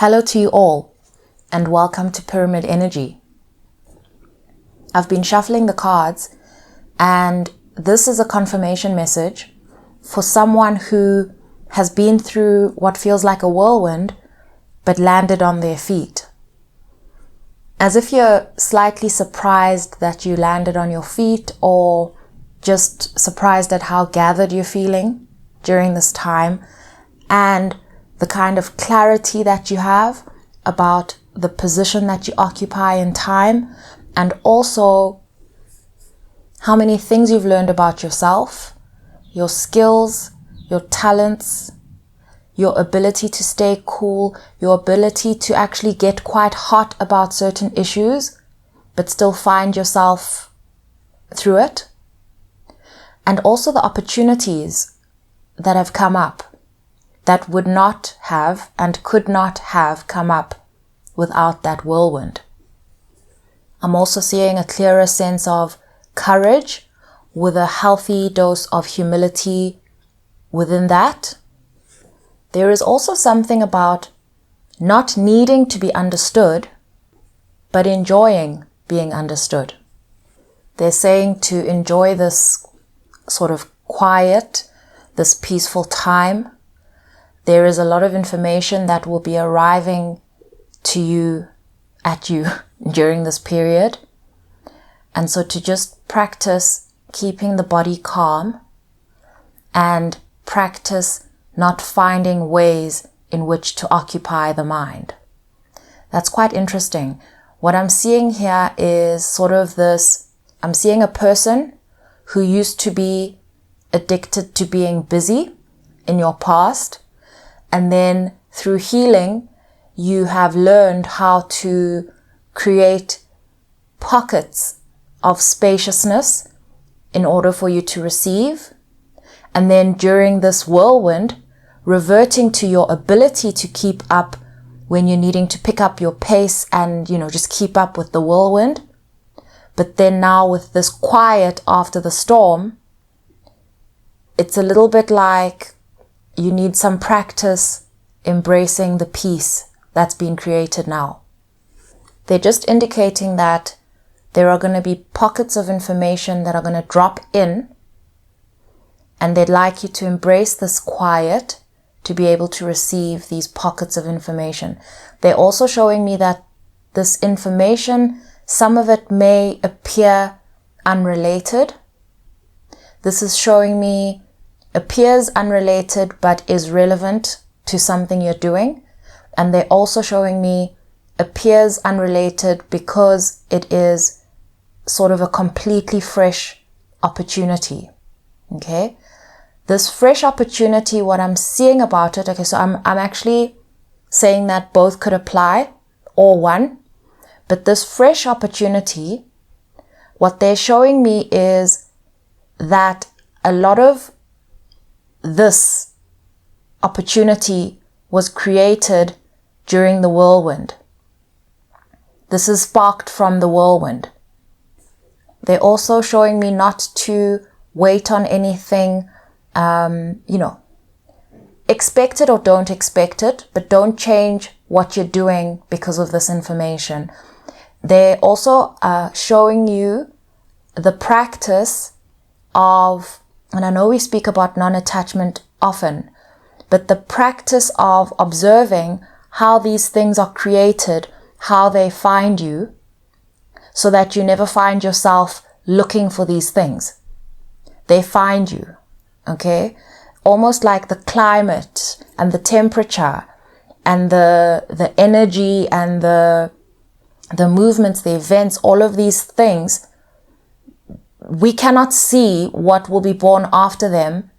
Hello to you all, and welcome to Pyramid Energy. I've been shuffling the cards, and this is a confirmation message for someone who has been through what feels like a whirlwind, but landed on their feet. As if you're slightly surprised that you landed on your feet, or just surprised at how gathered you're feeling during this time, and the kind of clarity that you have about the position that you occupy in time, and also how many things you've learned about yourself, your skills, your talents, your ability to stay cool, your ability to actually get quite hot about certain issues, but still find yourself through it. And also the opportunities that have come up that would not have and could not have come up without that whirlwind. I'm also seeing a clearer sense of courage with a healthy dose of humility within that. There is also something about not needing to be understood, but enjoying being understood. They're saying to enjoy this sort of quiet, this peaceful time. There is a lot of information that will be arriving at you during this period. And so to just practice keeping the body calm and practice not finding ways in which to occupy the mind. That's quite interesting. What I'm seeing here is sort of this, I'm seeing a person who used to be addicted to being busy in your past, and then through healing, you have learned how to create pockets of spaciousness in order for you to receive. And then during this whirlwind, reverting to your ability to keep up when you're needing to pick up your pace and, just keep up with the whirlwind. But then now with this quiet after the storm, it's a little bit like you need some practice embracing the peace that's been created now. They're just indicating that there are going to be pockets of information that are going to drop in, and they'd like you to embrace this quiet to be able to receive these pockets of information. They're also showing me that this information, some of it may appear unrelated. This is showing me appears unrelated but is relevant to something you're doing. And they're also showing me appears unrelated because it is sort of a completely fresh opportunity. Okay? This fresh opportunity, what I'm seeing about it, okay, so I'm actually saying that both could apply or one, but this fresh opportunity, what they're showing me is that a lot of this opportunity was created during the whirlwind. This is sparked from the whirlwind. They're also showing me not to wait on anything, expect it or don't expect it, but don't change what you're doing because of this information. They're also showing you the practice of, and I know we speak about non-attachment often, but the practice of observing how these things are created, how they find you, so that you never find yourself looking for these things. They find you, okay? Almost like the climate and the temperature and the energy and the movements, the events, all of these things, we cannot see what will be born after them,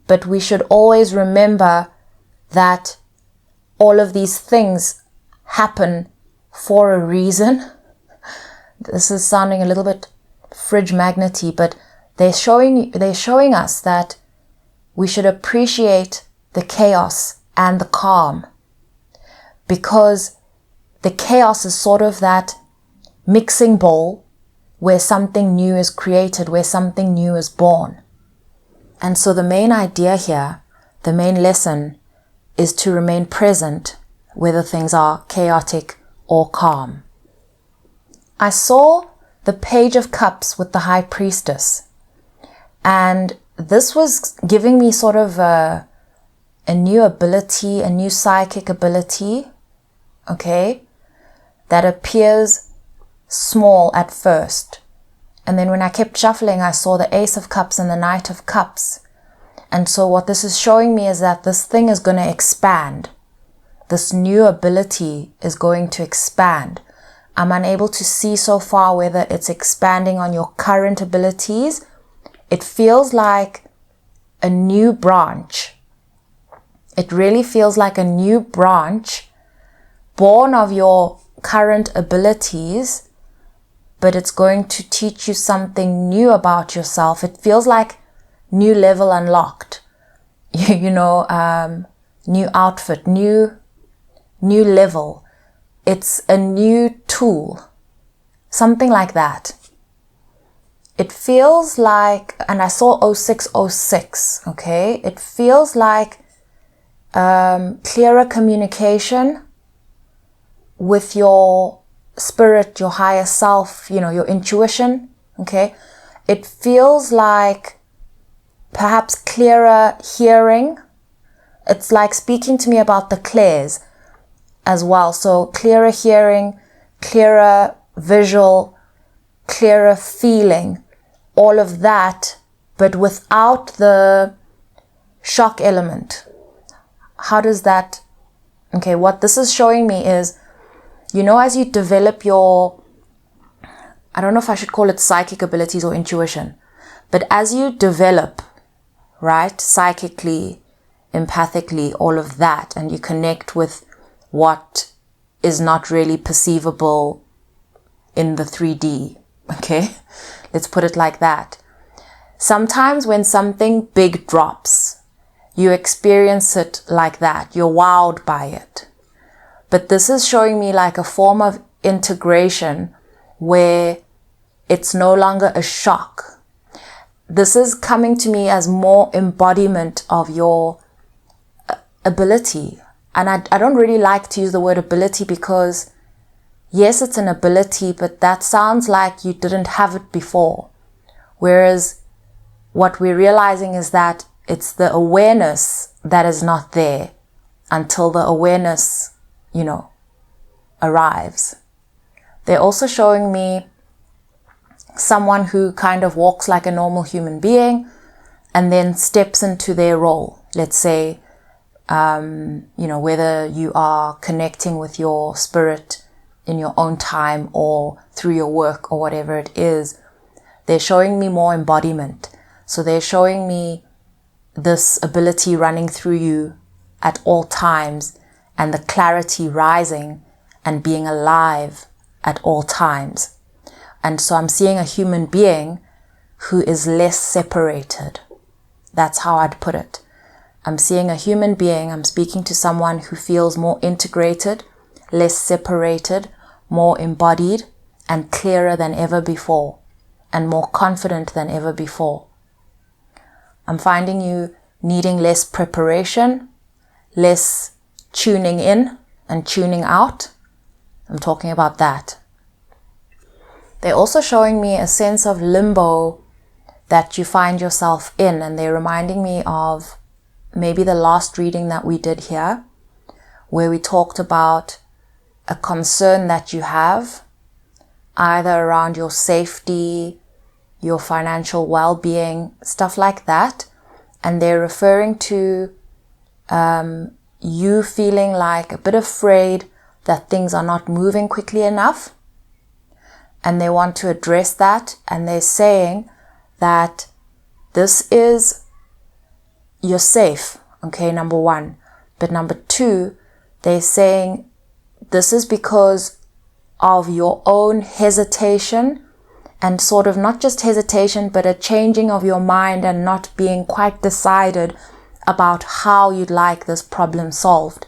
but we should always remember that all of these things happen for a reason. This is sounding a little bit fridge magnety, but they're showing us that we should appreciate the chaos and the calm, because the chaos is sort of that mixing bowl where something new is created, where something new is born. And so the main idea here, the main lesson, is to remain present whether things are chaotic or calm. I saw the Page of Cups with the High Priestess, and this was giving me sort of a new ability, a new psychic ability, okay, that appears small at first. And then when I kept shuffling, I saw the Ace of Cups and the Knight of Cups. And so what this is showing me is that this thing is going to expand. This new ability is going to expand. I'm unable to see so far whether it's expanding on your current abilities. It feels like a new branch. It really feels like a new branch born of your current abilities, but it's going to teach you something new about yourself. It feels like new level unlocked, new outfit, new level. It's a new tool, something like that. It feels like, and I saw 0606, okay? It feels like clearer communication with your spirit, your higher self, your intuition, okay? It feels like perhaps clearer hearing. It's like speaking to me about the clairs as well. So clearer hearing, clearer visual, clearer feeling, all of that, but without the shock element. How does that, okay, what this is showing me is, as you develop your, I don't know if I should call it psychic abilities or intuition, but as you develop, right, psychically, empathically, all of that, and you connect with what is not really perceivable in the 3D, okay? Let's put it like that. Sometimes when something big drops, you experience it like that. You're wowed by it. But this is showing me like a form of integration where it's no longer a shock. This is coming to me as more embodiment of your ability. And I don't really like to use the word ability because, yes, it's an ability, but that sounds like you didn't have it before. Whereas what we're realizing is that it's the awareness that is not there until the awareness, arrives. They're also showing me someone who kind of walks like a normal human being and then steps into their role. Let's say, whether you are connecting with your spirit in your own time or through your work or whatever it is, they're showing me more embodiment. So they're showing me this ability running through you at all times and the clarity rising and being alive at all times. And so I'm seeing a human being who is less separated. That's how I'd put it. I'm seeing a human being, I'm speaking to someone who feels more integrated, less separated, more embodied, and clearer than ever before, and more confident than ever before. I'm finding you needing less preparation, less tuning in and tuning out. I'm talking about that. They're also showing me a sense of limbo that you find yourself in, and they're reminding me of maybe the last reading that we did here, where we talked about a concern that you have, either around your safety, your financial well-being, stuff like that. And they're referring to you feeling like a bit afraid that things are not moving quickly enough. And they want to address that. And they're saying that this is, you're safe, okay, number one. But number two, they're saying this is because of your own hesitation and sort of not just hesitation, but a changing of your mind and not being quite decided about how you'd like this problem solved.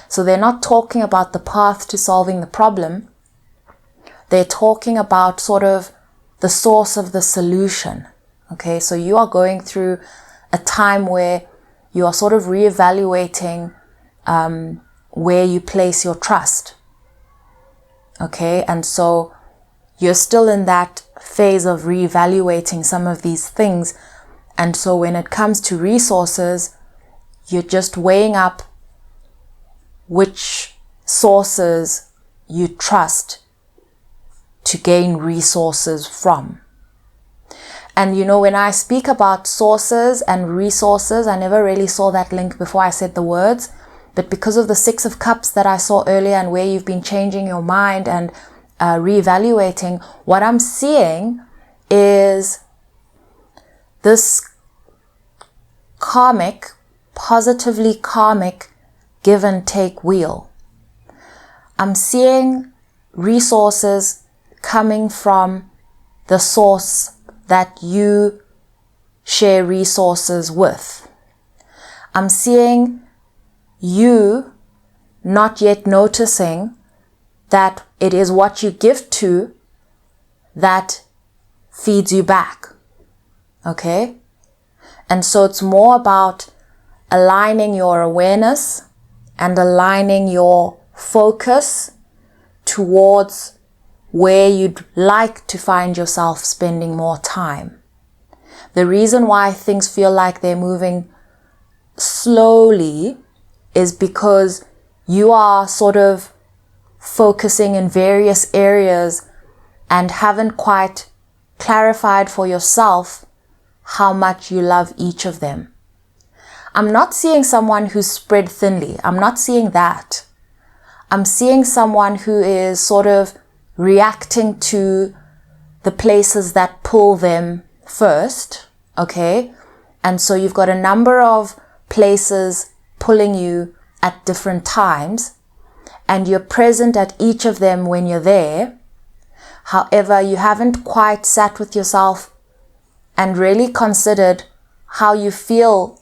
So they're not talking about the path to solving the problem. They're talking about sort of the source of the solution. Okay, so you are going through a time where you are sort of reevaluating where you place your trust. Okay, and so you're still in that phase of reevaluating some of these things. And so when it comes to resources, you're just weighing up which sources you trust to gain resources from. And you know, when I speak about sources and resources, I never really saw that link before I said the words. But because of the 6 of Cups that I saw earlier and where you've been changing your mind and reevaluating, what I'm seeing is this karmic, positively karmic give and take wheel. I'm seeing resources coming from the source that you share resources with. I'm seeing you not yet noticing that it is what you give to that feeds you back. Okay? And so it's more about aligning your awareness and aligning your focus towards where you'd like to find yourself spending more time. The reason why things feel like they're moving slowly is because you are sort of focusing in various areas and haven't quite clarified for yourself how much you love each of them. I'm not seeing someone who's spread thinly. I'm not seeing that. I'm seeing someone who is sort of reacting to the places that pull them first, okay? And so you've got a number of places pulling you at different times, and you're present at each of them when you're there. However, you haven't quite sat with yourself and really considered how you feel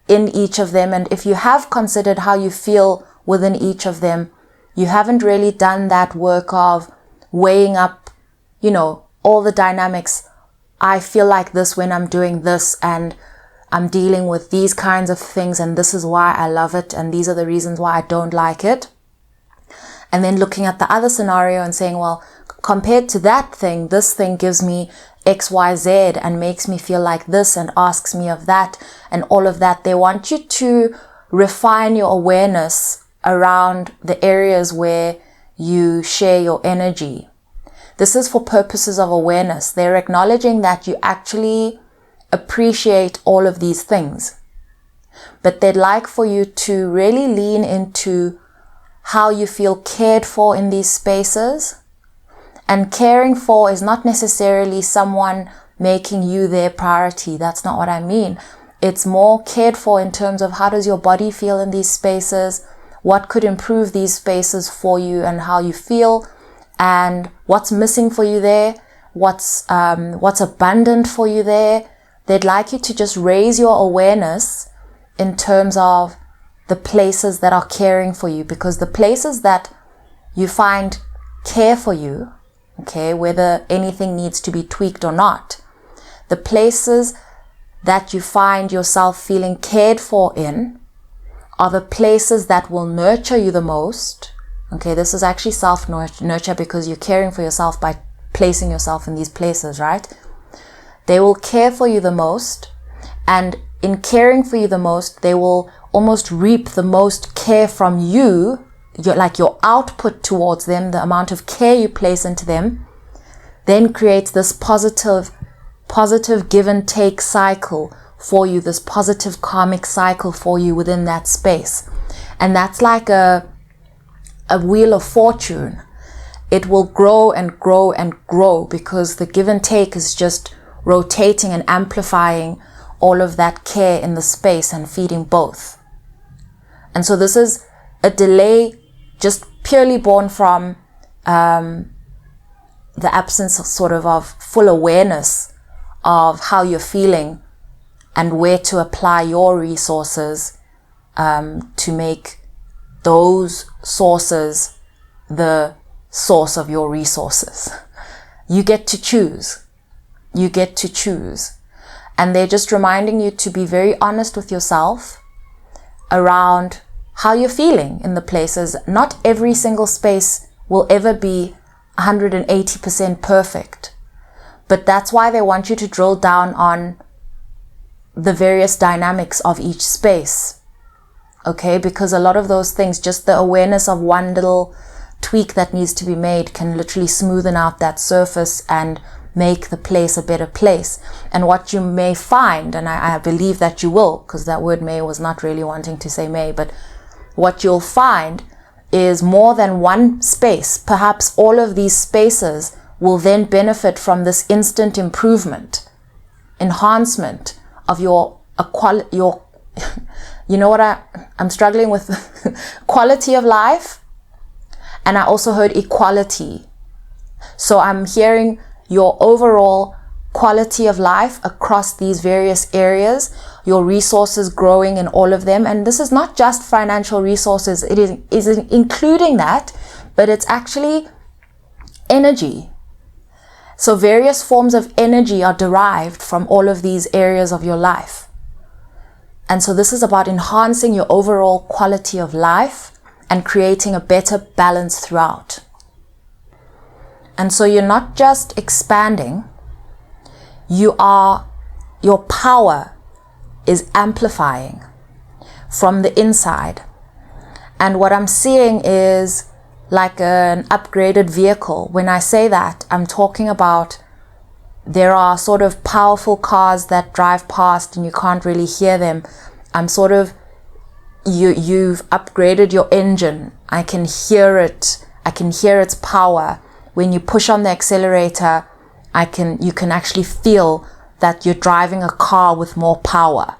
in each of them. And if you have considered how you feel within each of them, you haven't really done that work of weighing up, you know, all the dynamics. I feel like this when I'm doing this, and I'm dealing with these kinds of things, and this is why I love it, and these are the reasons why I don't like it. And then looking at the other scenario and saying, well, compared to that thing, this thing gives me X, Y, Z and makes me feel like this and asks me of that and all of that. They want you to refine your awareness around the areas where you share your energy. This is for purposes of awareness. They're acknowledging that you actually appreciate all of these things, but they'd like for you to really lean into how you feel cared for in these spaces. And caring for is not necessarily someone making you their priority. That's not what I mean. It's more cared for in terms of how does your body feel in these spaces, what could improve these spaces for you and how you feel, and what's missing for you there, what's abundant for you there. They'd like you to just raise your awareness in terms of the places that are caring for you, because the places that you find care for you, okay, whether anything needs to be tweaked or not, the places that you find yourself feeling cared for in are the places that will nurture you the most. Okay, this is actually self-nurture because you're caring for yourself by placing yourself in these places, right? They will care for you the most, and in caring for you the most, they will almost reap the most care from you, your output towards them, the amount of care you place into them, then creates this positive give and take cycle for you, this positive karmic cycle for you within that space. And that's like a wheel of fortune. It will grow and grow and grow because the give and take is just rotating and amplifying all of that care in the space and feeding both. And so this is a delay just purely born from the absence of full awareness of how you're feeling and where to apply your resources to make those sources the source of your resources. You get to choose. You get to choose. And they're just reminding you to be very honest with yourself around how you're feeling in the places. Not every single space will ever be 180% perfect. But that's why they want you to drill down on the various dynamics of each space. Okay, because a lot of those things, just the awareness of one little tweak that needs to be made can literally smoothen out that surface and make the place a better place. And what you may find, and I believe that you will, because that word may was not really wanting to say may, but what you'll find is more than one space, perhaps all of these spaces, will then benefit from this instant improvement, enhancement of your you know what I'm struggling with? Quality of life. And I also heard equality. So I'm hearing your overall quality of life across these various areas, your resources growing in all of them. And this is not just financial resources, it is including that, but it's actually energy. So various forms of energy are derived from all of these areas of your life. And so this is about enhancing your overall quality of life and creating a better balance throughout. And so you're not just expanding, your power is amplifying from the inside. And what I'm seeing is like an upgraded vehicle. When I say that, I'm talking about there are sort of powerful cars that drive past and you can't really hear them. I'm sort of, you've upgraded your engine. I can hear it. I can hear its power. When you push on the accelerator, you can actually feel that you're driving a car with more power.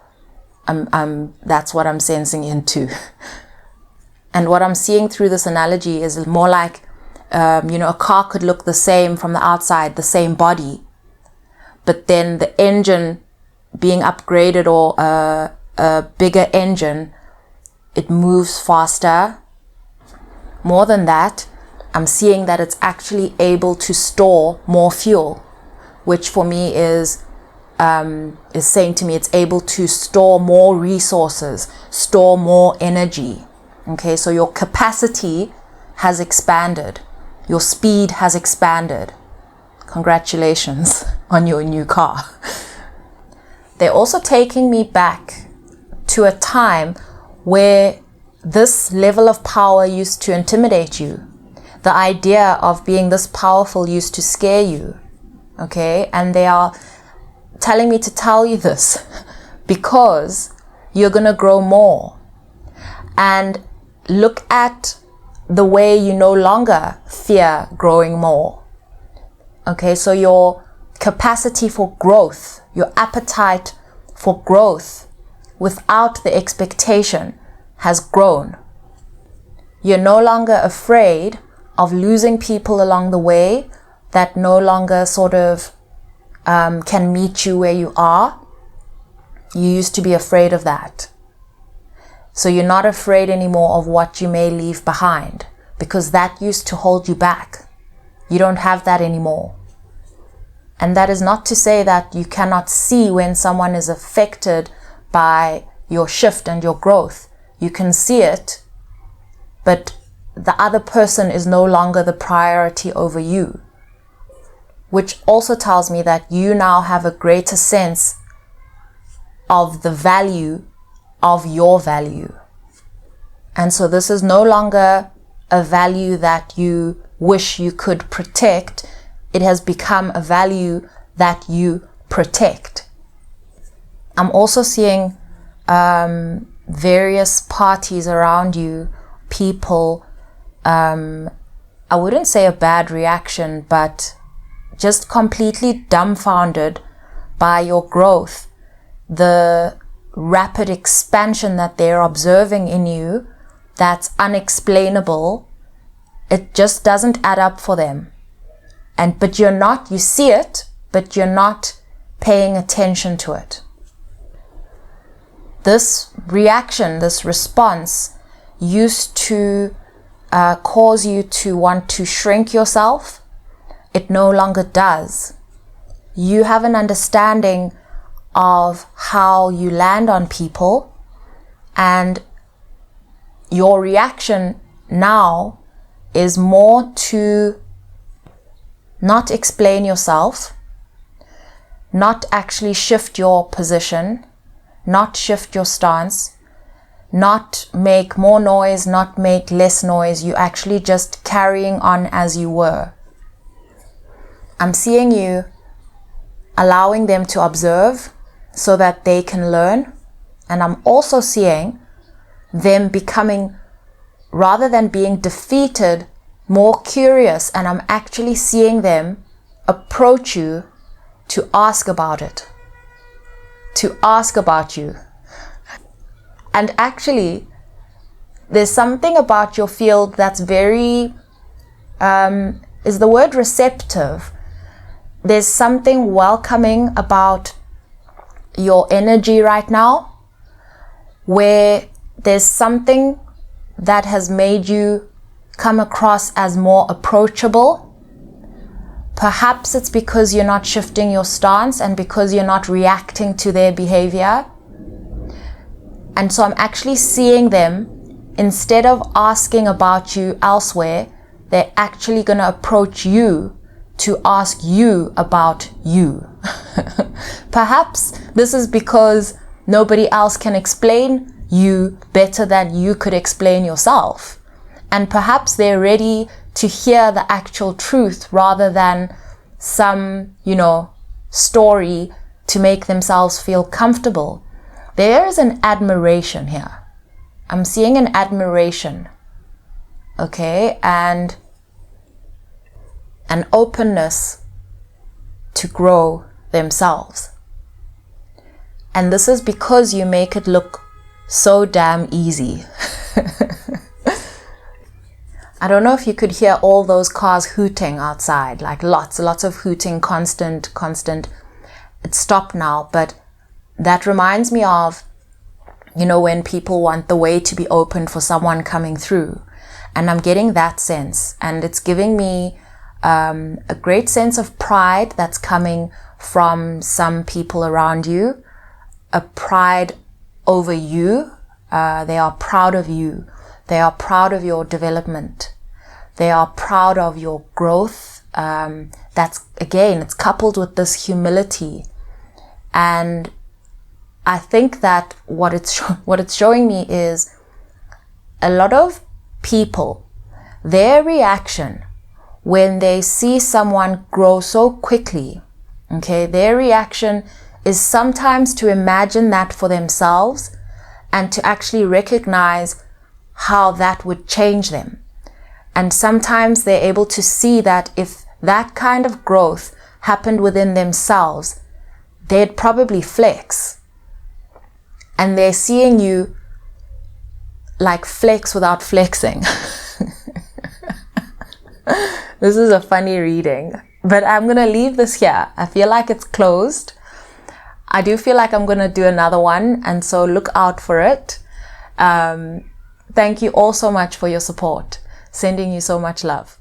That's what I'm sensing into. And what I'm seeing through this analogy is more like, a car could look the same from the outside, the same body, but then the engine being upgraded or a bigger engine, it moves faster. More than that, I'm seeing that it's actually able to store more fuel, which for me is saying to me it's able to store more resources, store more energy. Okay, so your capacity has expanded. Your speed has expanded. Congratulations on your new car. They're also taking me back to a time where this level of power used to intimidate you. The idea of being this powerful used to scare you. Okay, and they are telling me to tell you this because you're going to grow more. And look at the way you no longer fear growing more. Okay, so your capacity for growth, your appetite for growth without the expectation has grown. You're no longer afraid of losing people along the way that no longer sort of can meet you where you are. You used to be afraid of that. So you're not afraid anymore of what you may leave behind, because that used to hold you back. You don't have that anymore. And that is not to say that you cannot see when someone is affected by your shift and your growth. You can see it, but the other person is no longer the priority over you, which also tells me that you now have a greater sense of the value of your value. And so this is no longer a value that you wish you could protect. It has become a value that you protect. I'm also seeing various parties around you, people, I wouldn't say a bad reaction, but just completely dumbfounded by your growth, the rapid expansion that they're observing in you that's unexplainable. It just doesn't add up for them. But you see it, but you're not paying attention to it. This reaction, this response used to cause you to want to shrink yourself. It no longer does. You have an understanding of how you land on people, and your reaction now is more to not explain yourself, not actually shift your position, not shift your stance, not make more noise, not make less noise. You actually just carrying on as you were. I'm seeing you allowing them to observe so that they can learn. And I'm also seeing them becoming, rather than being defeated, more curious. And I'm actually seeing them approach you to ask about it, to ask about you. And actually, there's something about your field that's very, is the word receptive. There's something welcoming about your energy right now, where there's something that has made you come across as more approachable. Perhaps it's because you're not shifting your stance and because you're not reacting to their behavior. And so I'm actually seeing them, instead of asking about you elsewhere, they're actually going to approach you to ask you about you. Perhaps this is because nobody else can explain you better than you could explain yourself. And perhaps they're ready to hear the actual truth rather than some, story to make themselves feel comfortable. There is an admiration here. I'm seeing an admiration, okay, and an openness to grow themselves. And this is because you make it look so damn easy. I don't know if you could hear all those cars hooting outside, like lots of hooting, constant. It stopped now, but that reminds me of, when people want the way to be open for someone coming through. And I'm getting that sense. And it's giving me a great sense of pride that's coming from some people around you. A pride over you. They are proud of you. They are proud of your development. They are proud of your growth. That's, again, it's coupled with this humility. And I think that what it's showing me is a lot of people, their reaction when they see someone grow so quickly, okay, their reaction is sometimes to imagine that for themselves and to actually recognize how that would change them. And sometimes they're able to see that if that kind of growth happened within themselves, they'd probably flex. And they're seeing you like flex without flexing. This is a funny reading, but I'm going to leave this here. I feel like it's closed. I do feel like I'm going to do another one, and so look out for it. Thank you all so much for your support. Sending you so much love.